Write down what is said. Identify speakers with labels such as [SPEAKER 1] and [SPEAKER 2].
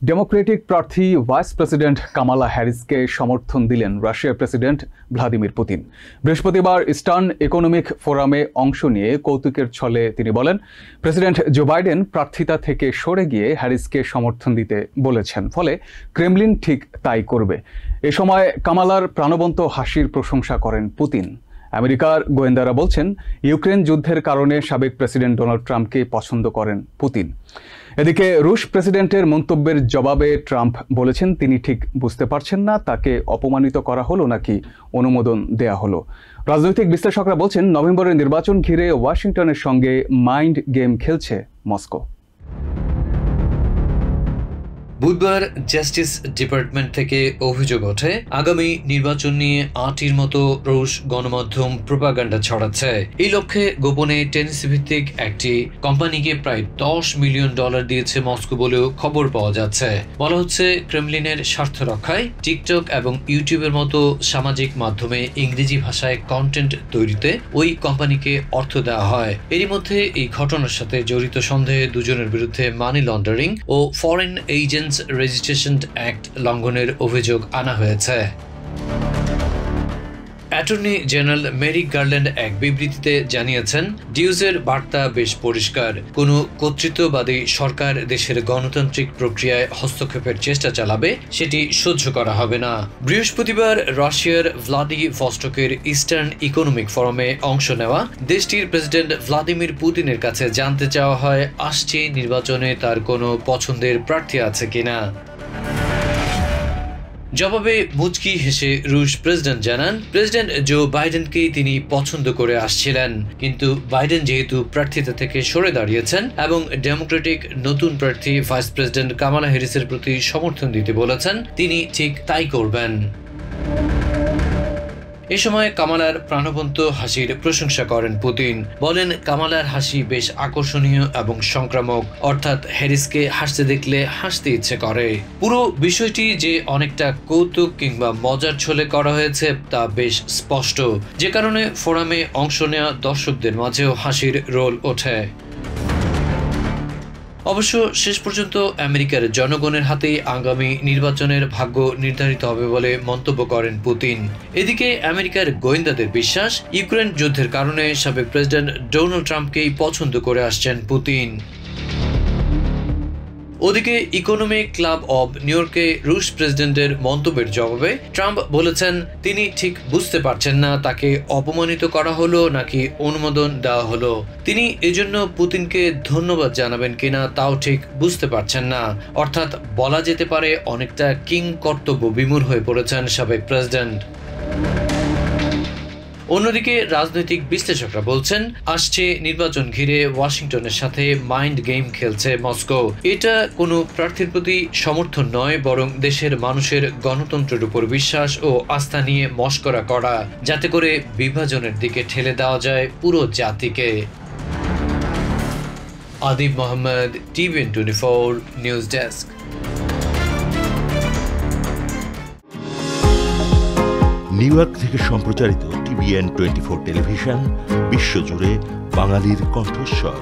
[SPEAKER 1] Democratic প্রার্থী vice president Kamala হ্যারিসকে সমর্থন দিলেন রাশিয়ার প্রেসিডেন্ট ভ্লাদিমির পুতিন। বৃহস্পতিবার ইস্টার্ন ইকোনমিক ফোরামে অংশ নিয়ে কৌতুকের ছলে তিনি বলেন, প্রেসিডেন্ট জো বাইডেন প্রার্থিতা থেকে সরে গিয়ে হ্যারিসকে সমর্থন দিতে বলেছেন, ফলে ক্রেমলিন ঠিক তাই করবে। এ সময় কামালার প্রাণবন্ত হাসির প্রশংসা করেন পুতিন। আমেরিকার গোয়েন্দারা বলছেন, ইউক্রেন যুদ্ধের কারণে সাবেক প্রেসিডেন্ট ডোনাল্ড ট্রাম্পকে পছন্দ করেন পুতিন। এদিকে রুশ প্রেসিডেন্টের মন্তব্যের জবাবে ট্রাম্প বলেছেন, তিনি ঠিক বুঝতে পারছেন না তাকে অপমানিত করা হলো নাকি অনুমোদন দেয়া হলো। রাজনৈতিক বিশ্লেষকরা বলছেন, নভেম্বরের নির্বাচন ঘিরে ওয়াশিংটনের সঙ্গে মাইন্ড গেম খেলছে মস্কো।
[SPEAKER 2] বুধবার জাস্টিস ডিপার্টমেন্ট থেকে অভিযোগ ওঠে, আগামী নির্বাচন নিয়ে ৮টির মতো রুশ গণমাধ্যম প্রোপাগান্ডা ছড়াচ্ছে। এই লক্ষ্যে গোপনে টেনেসি ভিত্তিক একটি কোম্পানিকে প্রায় $10 মিলিয়ন দিয়েছে মস্কো বলেও খবর পাওয়া যাচ্ছে। বলা হচ্ছে, ক্রেমলিনের স্বার্থ রক্ষায় টিকটক এবং ইউটিউবের মতো সামাজিক মাধ্যমে ইংরেজি ভাষায় কন্টেন্ট তৈরিতে ওই কোম্পানিকে অর্থ দেওয়া হয়। এরই মধ্যে এই ঘটনার সাথে জড়িত সন্দেহে দুজনের বিরুদ্ধে মানি লন্ডারিং ও ফরেন এজেন্টস রেজিস্ট্রেশন অ্যাক্ট লঙ্ঘনের অভিযোগ আনা হয়েছে। অ্যাটর্নি জেনারেল মেরিক গার্ল্যান্ড এক বিবৃতিতে জানিয়েছেন, ডিউজের বার্তা বেশ পরিষ্কার। কোনো কর্তৃত্ববাদী সরকার দেশের গণতান্ত্রিক প্রক্রিয়ায় হস্তক্ষেপের চেষ্টা চালাবে, সেটি সহ্য করা হবে না। বৃহস্পতিবার রাশিয়ার ভ্লাদিভস্টকের ইস্টার্ন ইকোনমিক ফোরামে অংশ নেওয়া দেশটির প্রেসিডেন্ট ভ্লাদিমির পুতিনের কাছে জানতে চাওয়া হয়, আসছে নির্বাচনে তার কোনো পছন্দের প্রার্থী আছে কিনা। জবাবে মুচকি হেসে রুশ প্রেসিডেন্ট জানান, প্রেসিডেন্ট জো বাইডেনকেই তিনি পছন্দ করে আসছিলেন, কিন্তু বাইডেন যেহেতু প্রার্থিতা থেকে সরে দাঁড়িয়েছেন এবং ডেমোক্রেটিক নতুন প্রার্থী ভাইস প্রেসিডেন্ট কামালা হ্যারিসের প্রতি সমর্থন দিতে বলেছেন, তিনি ঠিক তাই করবেন। এ সময় কামালার প্রাণবন্ত হাসির প্রশংসা করেন পুতিন। বলেন, কামালার হাসি বেশ আকর্ষণীয় এবং সংক্রামক, অর্থাৎ হ্যারিসকে হাসতে দেখলে হাসতে ইচ্ছে করে। পুরো বিষয়টি যে অনেকটা কৌতুক কিংবা মজার ছলে করা হয়েছে তা বেশ স্পষ্ট, যে কারণে ফোরামে অংশ নেওয়া দর্শকদের মাঝেও হাসির রোল ওঠে। অবশ্য শেষ পর্যন্ত আমেরিকার জনগণের হাতেই আগামী নির্বাচনের ভাগ্য নির্ধারিত হবে বলে মন্তব্য করেন পুতিন। এদিকে আমেরিকার গোয়েন্দাদের বিশ্বাস, ইউক্রেন যুদ্ধের কারণে সাবেক প্রেসিডেন্ট ডোনাল্ড ট্রাম্পকেই পছন্দ করে আসছেন পুতিন। ওদিকে ইকোনমিক ক্লাব অব নিউ ইয়র্কে রুশ প্রেসিডেন্টের মন্তব্যের জবাবে ট্রাম্প বলেছেন, তিনি ঠিক বুঝতে পারছেন না তাকে অপমানিত করা হলো নাকি অনুমোদন দেওয়া হলো। তিনি এজন্য পুতিনকে ধন্যবাদ জানাবেন কিনা তাও ঠিক বুঝতে পারছেন না। অর্থাৎ বলা যেতে পারে অনেকটা কিং কর্তব্য বিমূঢ় হয়ে পড়েছেন সাবেক প্রেসিডেন্ট। অন্যদিকে রাজনৈতিক বিশ্লেষকরা বলছেন, আসছে নির্বাচন ঘিরে ওয়াশিংটনের সাথে মাইন্ড গেম খেলছে মস্কো। এটা কোনো প্রার্থীর প্রতি সমর্থন নয়, বরং দেশের মানুষের গণতন্ত্রের উপর বিশ্বাস ও আস্থা নিয়ে মশকরা করা, যাতে করে বিভাজনের দিকে ঠেলে দেওয়া যায় পুরো জাতিকে। Adib Mohammad, TVN 24 news desk.
[SPEAKER 3] New York থেকে সম্প্রচারিত টিভিএন 24 টেলিভিশন বিশ্বজুড়ে বাঙালির কণ্ঠস্বর।